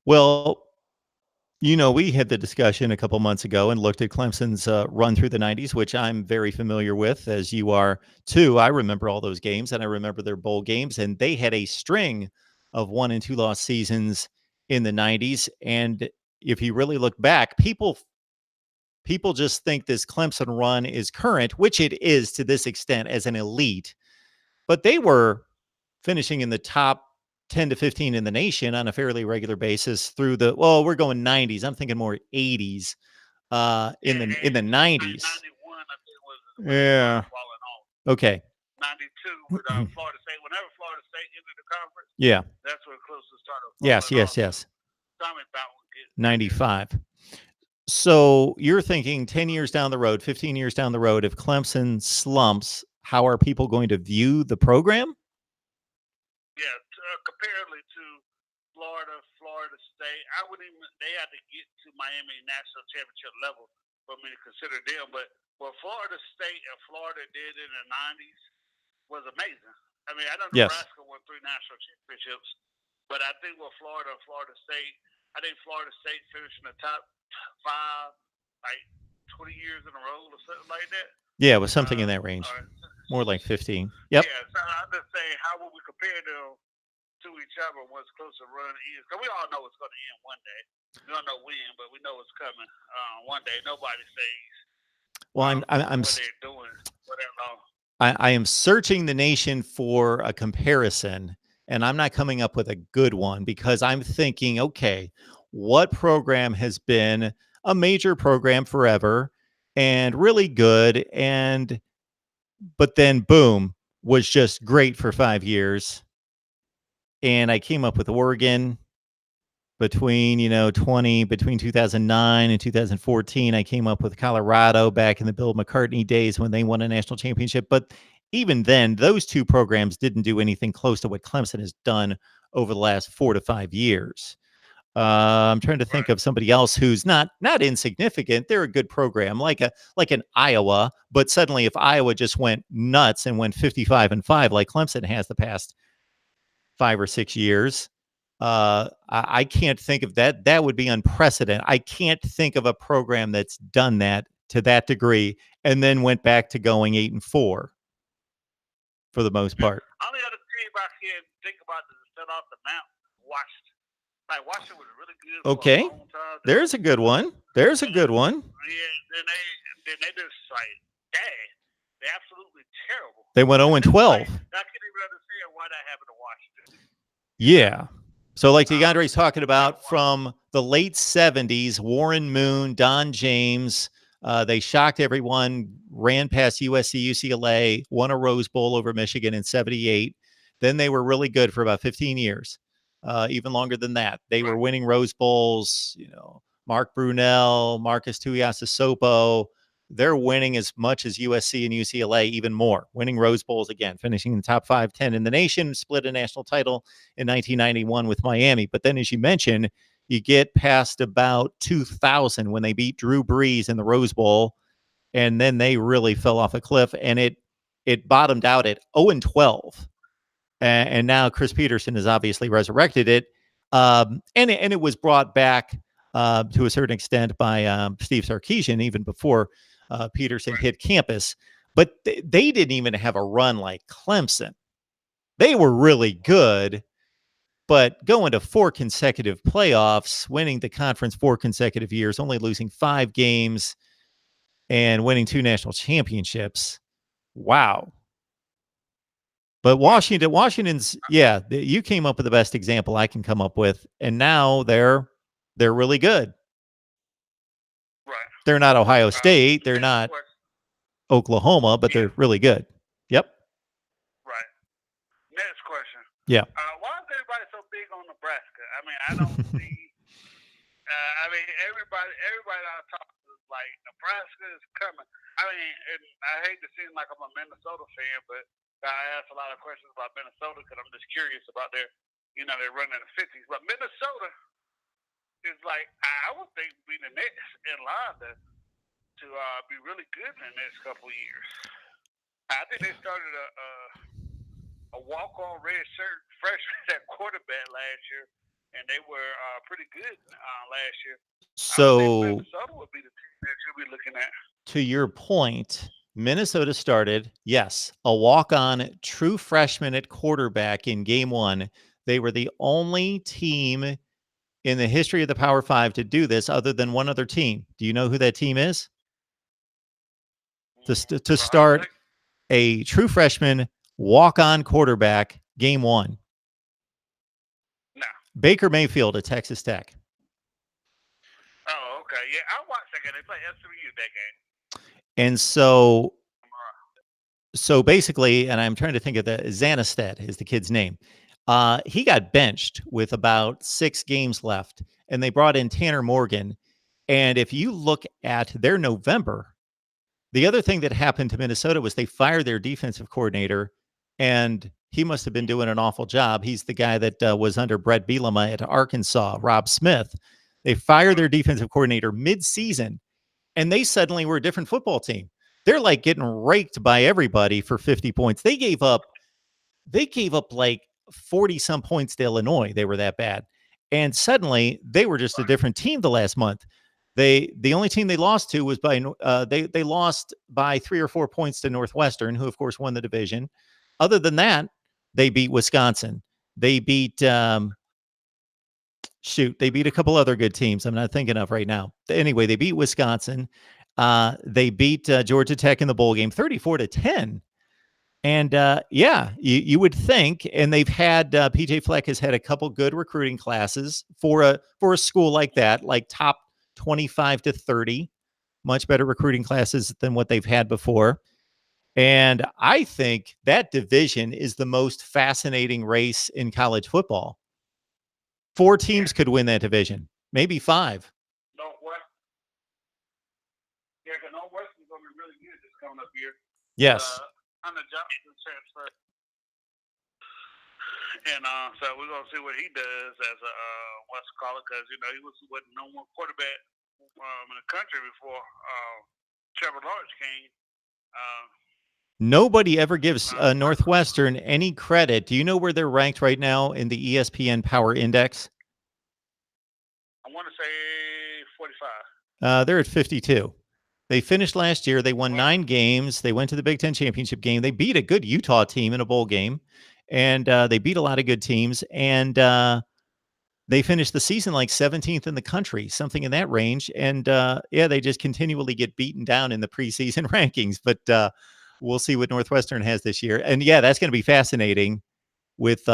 Well, we had the discussion a couple months ago and looked at Clemson's run through the 90s, which I'm very familiar with, as you are too. I remember all those games, and I remember their bowl games, and they had a string of 1 and 2 loss seasons in the 90s. And if you really look back, people just think this Clemson run is current, which it is to this extent as an elite, but they were finishing in the top 10 to 15 in the nation on a fairly regular basis through we're going 90s. I'm thinking more 80s in the 90s. 91, I think, was yeah. Okay. 92 with Florida State. Whenever Florida State entered the conference, yeah, that's where Clemson started. Yes. 95. So you're thinking 10 years down the road, 15 years down the road, if Clemson slumps, how are people going to view the program? Yeah, comparatively to Florida State, they had to get to Miami national championship level for me to consider them. But what Florida State and Florida did in the 90s was amazing. I mean, I know Nebraska won 3 national championships, but I think with Florida and Florida State, I think Florida State finished in the top 5, like 20 years in a row or something like that. Yeah, it was something in that range. More like 15. Yep. Yeah, so I'm just saying, how would we compare them to each other once closer run is? Because we all know it's going to end one day. We don't know when, but we know it's coming one day. Nobody says. Well, I'm what they're doing. I am searching the nation for a comparison, and I'm not coming up with a good one because I'm thinking, okay, what program has been a major program forever and really good, but then boom, was just great for 5 years. And I came up with Oregon between 2009 and 2014. I came up with Colorado back in the Bill McCartney days when they won a national championship. But even then, those 2 programs didn't do anything close to what Clemson has done over the last 4 to 5 years. I'm trying to think of somebody else who's not insignificant. They're a good program, like an Iowa. But suddenly, if Iowa just went nuts and went 55-5, like Clemson has the past 5 or 6 years, I can't think of that. That would be unprecedented. I can't think of a program that's done that to that degree and then went back to going 8-4 for the most part. Only other team I can think about to set off the map, Washington. Like Washington was really good. Okay, for a long time. There's a good one. There's a good one. Yeah, then they just like, dang, they're absolutely terrible. They went 0-12. I can't even understand why that happened to Washington. Yeah. So like DeAndre's talking about, from the late 70s, Warren Moon, Don James, they shocked everyone, ran past USC, UCLA, won a Rose Bowl over Michigan in 78. Then they were really good for about 15 years, even longer than that. They were winning Rose Bowls, Mark Brunell, Marcus Tuiasosopo. They're winning as much as USC and UCLA, even more, winning Rose Bowls again, finishing in the top 5-10 in the nation, split a national title in 1991 with Miami. But then, as you mentioned, you get past about 2000 when they beat Drew Brees in the Rose Bowl, and then they really fell off a cliff, and it bottomed out at 0-12. and now Chris Peterson has obviously resurrected it. And it was brought back to a certain extent by Steve Sarkisian even before Peterson hit campus. But they didn't even have a run like Clemson. They were really good, but going to 4 consecutive playoffs, winning the conference 4 consecutive years, only losing 5 games, and winning 2 national championships. Wow. But Washington's, you came up with the best example I can come up with, and now they're really good. Right. They're not Ohio State, they're not Oklahoma, but they're really good. Yep. Right. Next question. Yeah. Why is everybody so big on Nebraska? I mean, I don't see. Everybody I talk to is like Nebraska is coming. I mean, and I hate to seem like I'm a Minnesota fan, but I ask a lot of questions about Minnesota because I'm just curious about their running in the 50s. But Minnesota is like, I would think, be the next in line to be really good in the next couple of years. I think they started a walk-on red shirt freshman at quarterback last year, and they were pretty good last year. So Minnesota would be the team that you'll be looking at. To your point, Minnesota started, yes, a walk-on true freshman at quarterback in game 1. They were the only team in the history of the Power 5 to do this other than one other team. Do you know who that team is? To start a true freshman walk-on quarterback game 1. No. Baker Mayfield at Texas Tech. Oh, okay. Yeah, I watched that game. They played SMU that game. And so basically, and I'm trying to think of Zanestead is the kid's name. He got benched with about 6 games left, and they brought in Tanner Morgan. And if you look at their November, the other thing that happened to Minnesota was they fired their defensive coordinator, and he must have been doing an awful job. He's the guy that was under Brett Bielema at Arkansas, Rob Smith. They fired their defensive coordinator mid-season, and they suddenly were a different football team. They're like getting raked by everybody for 50 points. They gave up like 40 some points to Illinois. They were that bad. And suddenly they were just a different team the last month. The only team they lost to was by they lost by 3 or 4 points to Northwestern, who of course won the division. Other than that, they beat Wisconsin. They beat they beat a couple other good teams I'm not thinking of right now. Anyway, they beat Wisconsin. They beat Georgia Tech in the bowl game 34-10. And you would think, and they've had PJ Fleck has had a couple good recruiting classes for a school like that, like top 25 to 30, much better recruiting classes than what they've had before. And I think that division is the most fascinating race in college football. 4 teams could win that division, maybe 5. Northwestern is going to be really good this coming up year. Yes. On the Johnson transfer. And so we're going to see what he does as a what's call it, because he wasn't no one quarterback in the country before Trevor Lawrence came. Nobody ever gives Northwestern any credit. Do you know where they're ranked right now in the ESPN Power Index? I want to say 45. They're at 52. They finished last year. They won 9 games. They went to the Big Ten championship game. They beat a good Utah team in a bowl game, and they beat a lot of good teams. And they finished the season like 17th in the country, something in that range. And they just continually get beaten down in the preseason rankings. But we'll see what Northwestern has this year. And that's going to be fascinating with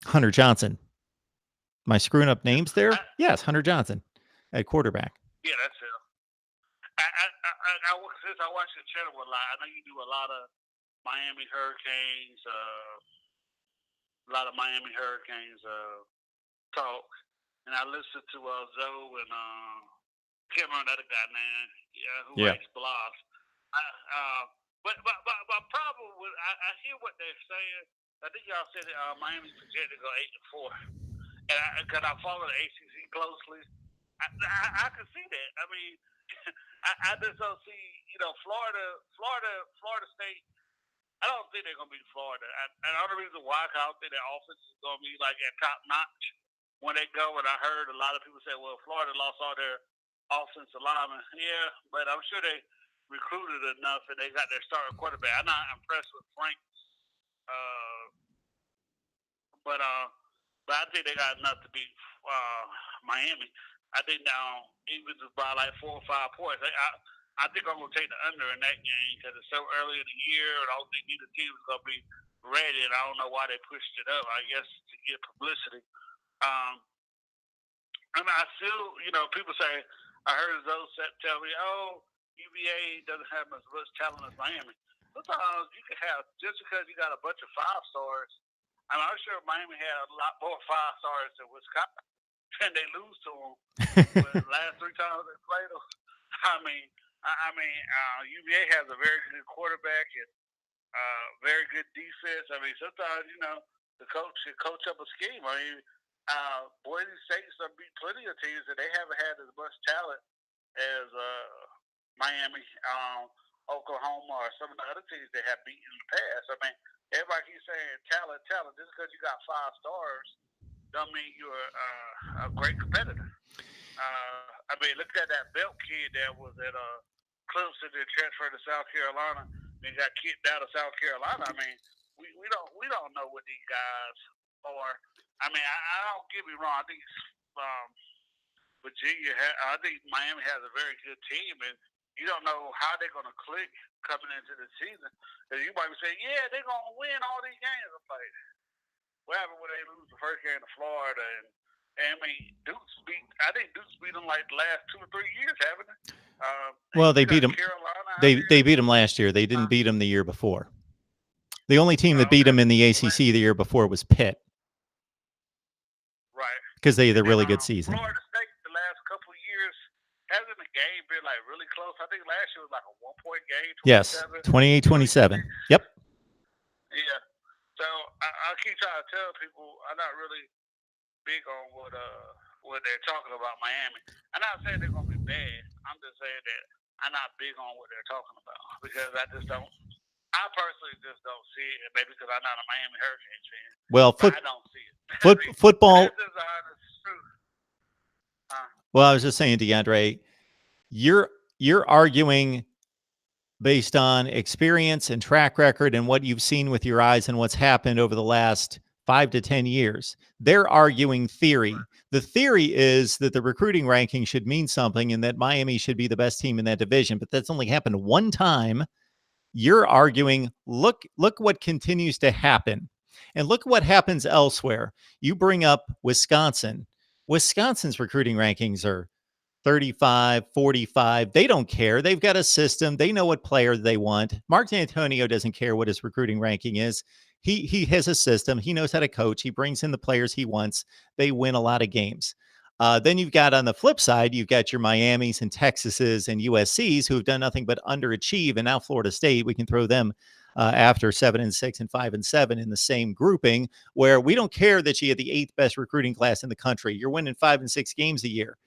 Hunter Johnson. Am I screwing up names there? Yes, Hunter Johnson at quarterback. Yeah, that's it. Since I watch the channel a lot, I know you do a lot of Miami Hurricanes, talk, and I listen to Zoe and can't remember the other guy name, who writes blogs. But my problem with I hear what they're saying. I think y'all said that Miami's projected to go 8-4, and because I follow the ACC closely. I can see that. I mean, I just don't see, Florida State I don't think they're going to beat Florida. And the only reason why, I don't think their offense is going to be like at top notch when they go. And I heard a lot of people say, well, Florida lost all their offensive linemen. Yeah, but I'm sure they recruited enough and they got their starting quarterback. I'm not impressed with Frank, uh, but I think they got enough to beat Miami. I think now even just by like 4 or 5 points. I think I'm going to take the under in that game because it's so early in the year, and I don't think neither team is going to be ready. And I don't know why they pushed it up. I guess to get publicity. And I still, people say, I heard those tell me, oh, UVA doesn't have as much talent as Miami. Sometimes you can have, just because you got a bunch of 5 stars. I'm sure Miami had a lot more 5 stars than Wisconsin, and they lose to them. The last 3 times they played them. UVA has a very good quarterback and very good defense. Sometimes, the coach should coach up a scheme. Boise State's beat plenty of teams that they haven't had as much talent as Miami, Oklahoma, or some of the other teams they have beaten in the past. Everybody keeps saying talent. Just because you got 5 stars don't mean you're a great competitor. Look at that Belt kid that was at Clemson that transferred to South Carolina and got kicked out of South Carolina. We don't know what these guys are. I don't get me wrong. I think Virginia. I think Miami has a very good team, and you don't know how they're going to click coming into the season. Because you might be saying, yeah, they're going to win all these games. I'm like, what happened when they lose the first game to Florida? And I think Duke's beat them like the last 2 or 3 years, haven't they? Well, they beat them. Carolina, they beat them last year. They didn't beat them the year before. The only team that beat them in the ACC the year before was Pitt. Right. Because they had a really good season. Florida State the last couple of years hasn't the game been like really close. I think last year was like a 1-point game. Yes, 28-27. Yep. Yeah. So I keep trying to tell people I'm not really big on what they're talking about Miami. I'm not saying they're going to be bad. I'm just saying that I'm not big on what they're talking about because I personally just don't see it. Maybe because I'm not a Miami Hurricanes fan. Well, I don't see it. Football. This is the honest truth. Well, I was just saying, DeAndre, you're arguing based on experience and track record and what you've seen with your eyes and what's happened over the last 5 to 10 years. They're arguing theory. The theory is that the recruiting ranking should mean something and that Miami should be the best team in that division, but that's only happened one time. You're arguing, look what continues to happen. And look what happens elsewhere. You bring up Wisconsin. Wisconsin's recruiting rankings are 35, 45. They don't care. They've got a system. They know what player they want. Mark D'Antonio doesn't care what his recruiting ranking is. He has a system. He knows how to coach. He brings in the players he wants. They win a lot of games. Then you've got on the flip side, you've got your Miamis and Texases and USCs who have done nothing but underachieve. And now Florida State, we can throw them after 7-6 and 5-7 in the same grouping, where we don't care that you had the 8th best recruiting class in the country. You're winning 5 and 6 games a year.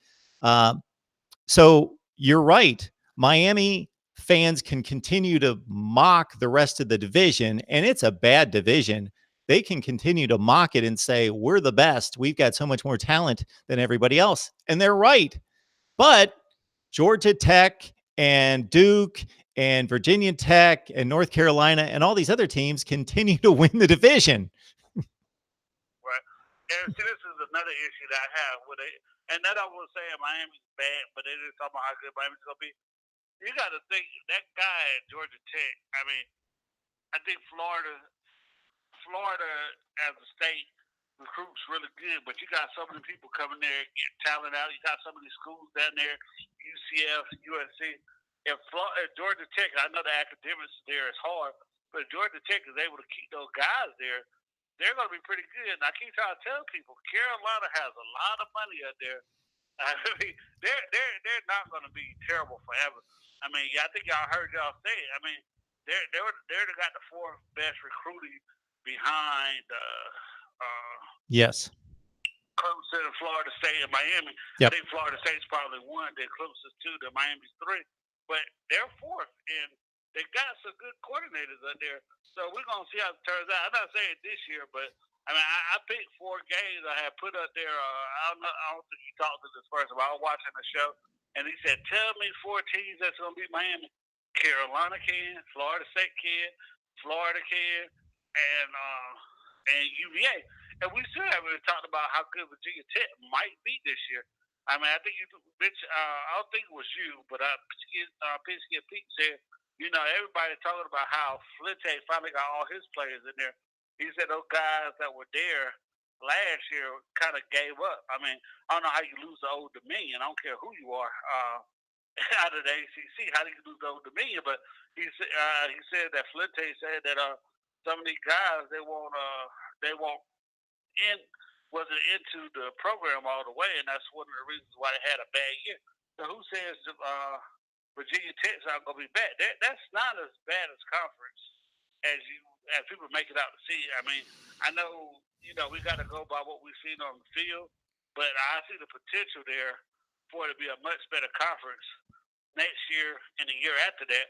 So you're right. Miami fans can continue to mock the rest of the division, and it's a bad division. They can continue to mock it and say, we're the best. We've got so much more talent than everybody else. And they're right. But Georgia Tech and Duke and Virginia Tech and North Carolina and all these other teams continue to win the division. Right. And see, this is another issue that I have with it. And that I will say Miami's bad, but they just talking about how good Miami's going to be. You got to think, that guy at Georgia Tech, I think Florida as a state recruits really good, but you got so many people coming there, get talent out. You got so many schools down there, UCF, USC. If Georgia Tech, I know the academics there is hard, but if Georgia Tech is able to keep those guys there, they're going to be pretty good. And I keep trying to tell people, Carolina has a lot of money out there. They're not going to be terrible forever. I think y'all heard y'all say it. They're got the 4th best recruiting behind yes, Clemson, Florida State, and Miami. Yep. I think Florida State's probably 1, then Clemson's 2, then Miami's 3. But they're 4th in they got some good coordinators out there. So we're gonna see how it turns out. I'm not saying this year, but I mean, I picked 4 games I had put up there. I don't think he talked to this person, but I was watching the show, and he said, "Tell me 4 teams that's gonna beat Miami. Carolina can, Florida State can, Florida can, and UVA." And we still haven't even talked about how good Virginia Tech might be this year. I mean, I think you mentioned, I don't think it was you, but Pinsky and Pete said, everybody talking about how Flinte finally got all his players in there. He said those guys that were there last year kind of gave up. I mean, I don't know how you lose the Old Dominion. I don't care who you are out of the ACC. How do you lose the Old Dominion? But he said that Flinte said that some of these guys they won't in wasn't into the program all the way, and that's one of the reasons why they had a bad year. So who says Virginia Tech's not going to be bad? That's not as bad as conference as people make it out to see. I mean, I know we got to go by what we've seen on the field, but I see the potential there for it to be a much better conference next year and the year after that.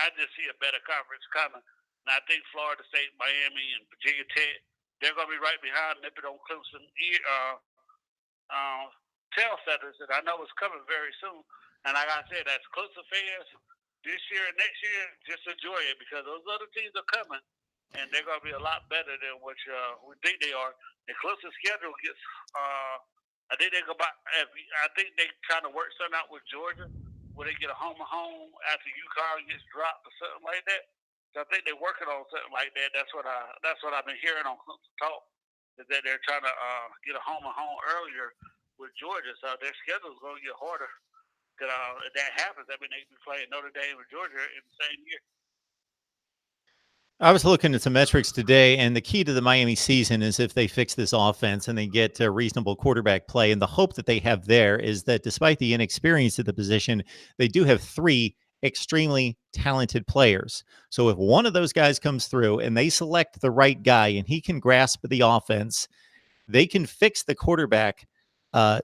I just see a better conference coming. And I think Florida State, Miami, and Virginia Tech, they're going to be right behind nipping on Clemson tail feathers, and I know it's coming very soon. And like I said, as Clemson fans, this year and next year, just enjoy it because those other teams are coming, and they're going to be a lot better than what we think they are. And Clemson's schedule gets, I think they kind of work something out with Georgia, where they get a home after UConn gets dropped or something like that. So I think they're working on something like that. That's what I've been hearing on Clemson Talk, is that they're trying to get a home earlier with Georgia. So their schedule's going to get harder. If that happens, I mean, they be playing Notre Dame and Georgia in the same year. I was looking at some metrics today, and the key to the Miami season is if they fix this offense and they get reasonable quarterback play. And the hope that they have there is that despite the inexperience of the position, they do have 3 extremely talented players. So if one of those guys comes through and they select the right guy and he can grasp the offense, they can fix the quarterback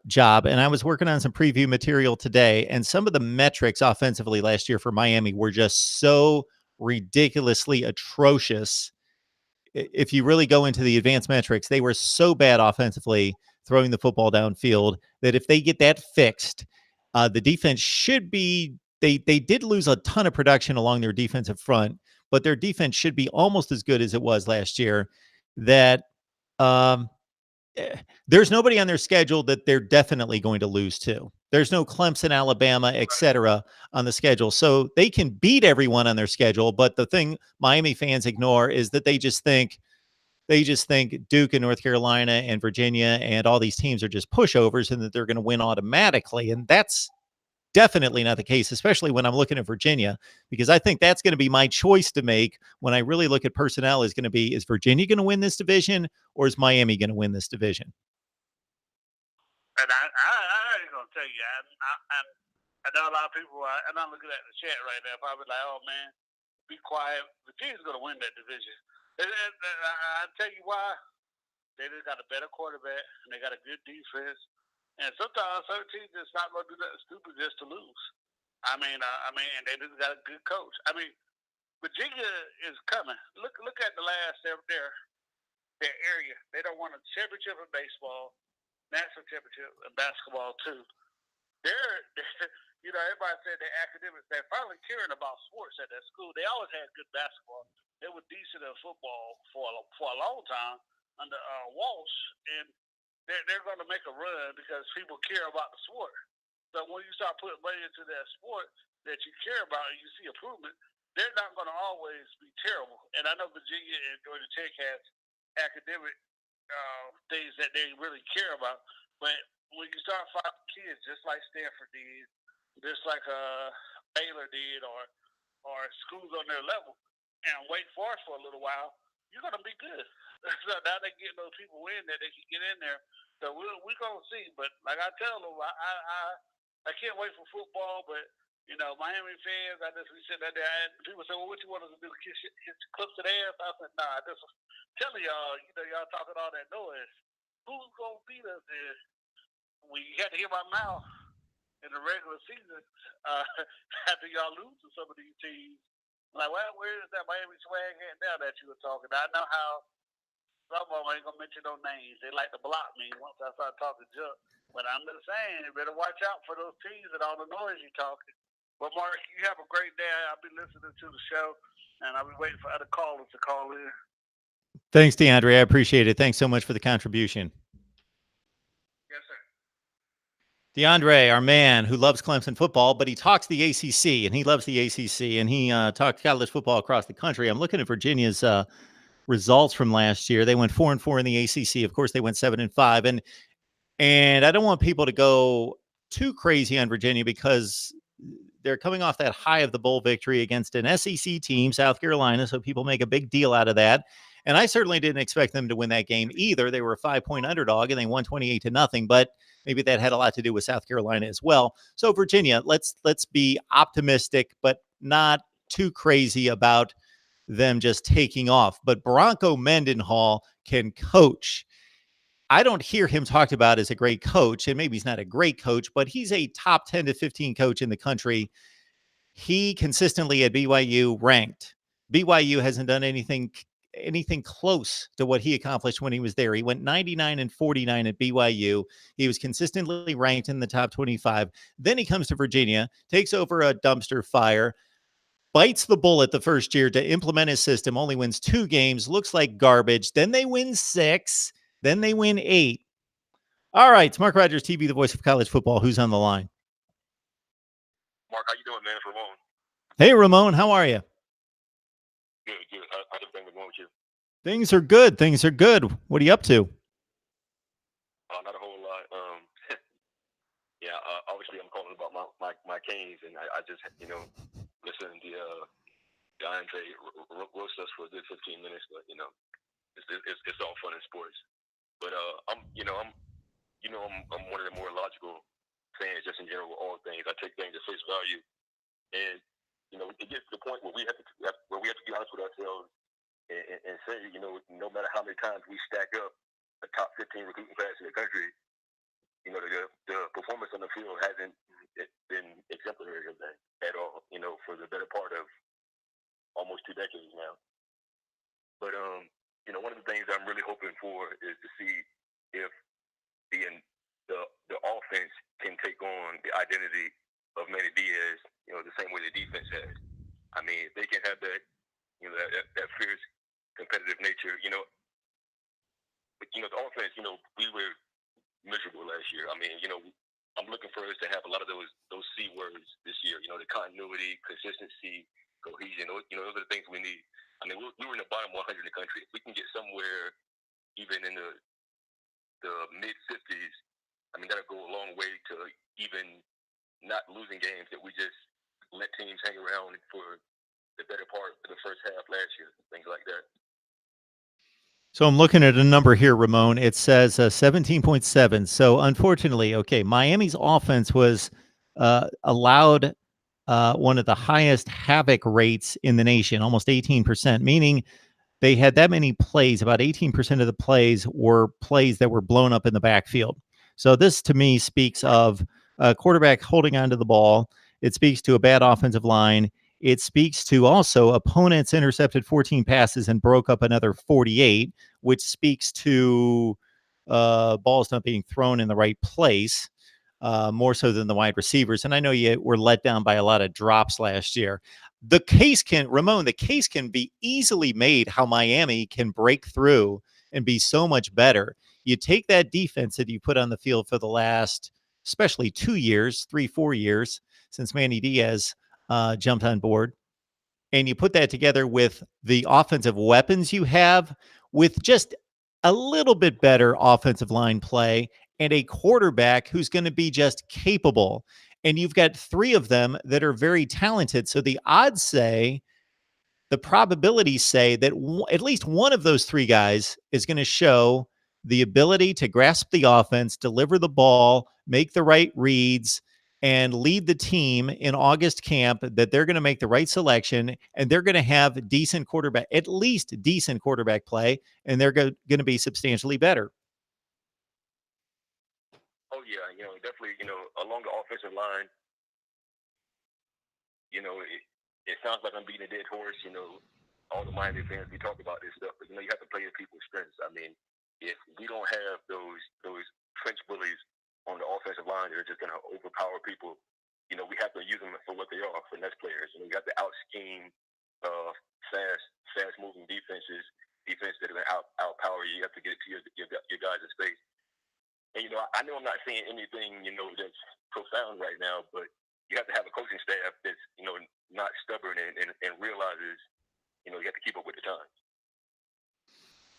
job. And I was working on some preview material today, and some of the metrics offensively last year for Miami were just so ridiculously atrocious. If you really go into the advanced metrics, they were so bad offensively throwing the football downfield that if they get that fixed, the defense should be, they did lose a ton of production along their defensive front, but their defense should be almost as good as it was last year. That there's nobody on their schedule that they're definitely going to lose to. There's no Clemson, Alabama, etc. on the schedule. So they can beat everyone on their schedule. But the thing Miami fans ignore is that they just think Duke and North Carolina and Virginia and all these teams are just pushovers and that they're going to win automatically. And that's definitely not the case, especially when I'm looking at Virginia, because I think that's going to be my choice to make when I really look at personnel is going to be, is Virginia going to win this division or is Miami going to win this division? And I ain't going to tell you, I know a lot of people, and I'm looking at the chat right now, probably like, oh man, be quiet. Virginia's going to win that division. And I tell you why. They just got a better quarterback, and they got a good defense. And sometimes certain teams just not going to do that stupid just to lose. I mean, and they just got a good coach. I mean, Virginia is coming. Look at the last their area. They don't won a championship in baseball, national championship in basketball too. Everybody said they're academics. They're finally caring about sports at that school. They always had good basketball. They were decent at football for a long time under Walsh, and they're going to make a run because people care about the sport. So when you start putting money into that sport that you care about and you see improvement, they're not going to always be terrible. And I know Virginia and Georgia Tech has academic things that they really care about. But when you start finding kids just like Stanford did, just like Baylor did, or schools on their level, and wait for us for a little while, you're going to be good. So now they're getting those people in that they can get in there. So we're going to see. But like I tell them, I can't wait for football. But, Miami fans, we sit there and people say, well, what you want us to do? Kiss Clemson ass? I said, nah, I just telling y'all, y'all talking all that noise. Who's going to beat us there? Well, you got to hear my mouth. in the regular season after y'all lose to some of these teams. Like, well, where is that Miami swag at now that you were talking? I know how some of them ain't gonna mention no names. They like to block me once I start talking junk. But I'm just saying, you better watch out for those teams and all the noise you're talking. But Mark, you have a great day. I'll be listening to the show, and I'll be waiting for other callers to call in. Thanks, DeAndre. I appreciate it. Thanks so much for the contribution. Yes, sir. DeAndre, our man who loves Clemson football, but he talks the ACC, and he loves the ACC, and he talks college football across the country. I'm looking at Virginia's results from last year. They went 4-4 in the ACC. Of course, they went 7-5, and I don't want people to go too crazy on Virginia because they're coming off that high of the bowl victory against an SEC team, South Carolina. So people make a big deal out of that. And I certainly didn't expect them to win that game either. They were a 5-point underdog and they won 28-0, but maybe that had a lot to do with South Carolina as well. So Virginia, let's be optimistic, but not too crazy about them just taking off. But Bronco Mendenhall can coach. I don't hear him talked about as a great coach, and maybe he's not a great coach, but he's a top 10 to 15 coach in the country. He consistently at BYU ranked. BYU hasn't done anything close to what he accomplished when he was there. He went 99-49 at BYU. He was consistently ranked in the top 25. Then he comes to Virginia, takes over a dumpster fire, bites the bullet the first year to implement his system, only wins 2 games, looks like garbage. Then they win 6. Then they win 8. All right, it's Mark Rogers TV, the voice of college football. Who's on the line? Mark, how you doing, man? It's Ramon. Hey, Ramon, how are you? Good, good. How's everything going with you? Things are good. Things are good. What are you up to? Not a whole lot. Obviously I'm calling about my Canes, and I just, listening to DeAndre roast us for a good 15 minutes, but, it's all fun in sports. But I'm one of the more logical fans just in general with all things. I take things at face value, and it gets to the point where we have to be honest with ourselves and say, no matter how many times we stack up a top 15 recruiting class in the country, the performance on the field hasn't been exemplary of that at all. For the better part of almost 2 decades now. But one of the things I'm really hoping for is to see if the offense can take on the identity of Manny Diaz, the same way the defense has. I mean, if they can have that, that fierce competitive nature, but the offense, we were miserable last year. I mean, I'm looking for us to have a lot of those C words this year. The continuity, consistency, cohesion. Those are the things we need. I mean, we were in the bottom 100 in the country. If we can get somewhere even in the mid-50s, I mean, that'll go a long way to even not losing games that we just let teams hang around for the better part of the first half last year, things like that. So I'm looking at a number here, Ramon. It says 17.7. So unfortunately, Miami's offense was allowed one of the highest havoc rates in the nation, almost 18%, meaning they had that many plays. About 18% of the plays were plays that were blown up in the backfield. So this, to me, speaks of a quarterback holding onto the ball. It speaks to a bad offensive line. It speaks to also opponents intercepted 14 passes and broke up another 48, which speaks to balls not being thrown in the right place, more so than the wide receivers. And I know you were let down by a lot of drops last year. The case can be easily made how Miami can break through and be so much better. You take that defense that you put on the field for the last, especially 2 years, 3-4 years since Manny Diaz jumped on board, and you put that together with the offensive weapons you have, with just a little bit better offensive line play and a quarterback who's going to be just capable. And you've got 3 of them that are very talented. So the odds say, the probabilities say that at least one of those 3 guys is going to show the ability to grasp the offense, deliver the ball, make the right reads, and lead the team in August camp, that they're going to make the right selection and they're going to have at least decent quarterback play, and they're going to be substantially better. Oh Oh yeah, definitely. Along the offensive line, it sounds like I'm beating a dead horse. All the Miami fans, we talk about this stuff, but you have to play to people's strengths. I mean, if we don't have those trench bullies on the offensive line, they're just going to overpower people. We have to use them for what they are, finesse players. We have to out scheme fast moving defense that are going to outpower you. You have to get to your guys' space. And I know I'm not saying anything that's profound right now, but you have to have a coaching staff that's not stubborn and realizes you have to keep up with the times.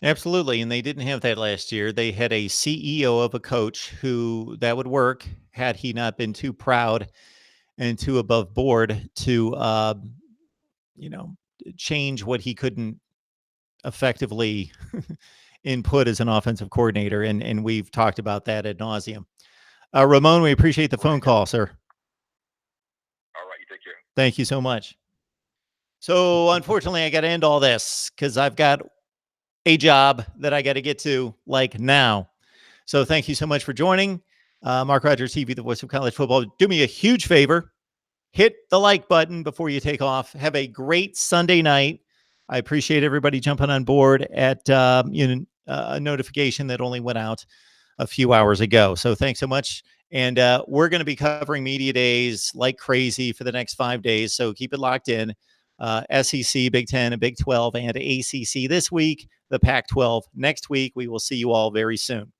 Absolutely. And they didn't have that last year. They had a CEO of a coach who that would work had he not been too proud and too above board to, change what he couldn't effectively input as an offensive coordinator. And we've talked about that ad nauseum. Ramon, we appreciate the phone call, sir. All right. You take care. Thank you so much. So unfortunately, I got to end all this because I've got a job that I got to get to like now. So thank you so much for joining. Mark Rogers TV, the voice of college football. Do me a huge favor. Hit the like button before you take off. Have a great Sunday night. I appreciate everybody jumping on board at a notification that only went out a few hours ago. So thanks so much. And we're going to be covering media days like crazy for the next 5 days. So keep it locked in. SEC, Big 10, and Big 12, and ACC this week, the Pac-12 next week. We will see you all very soon.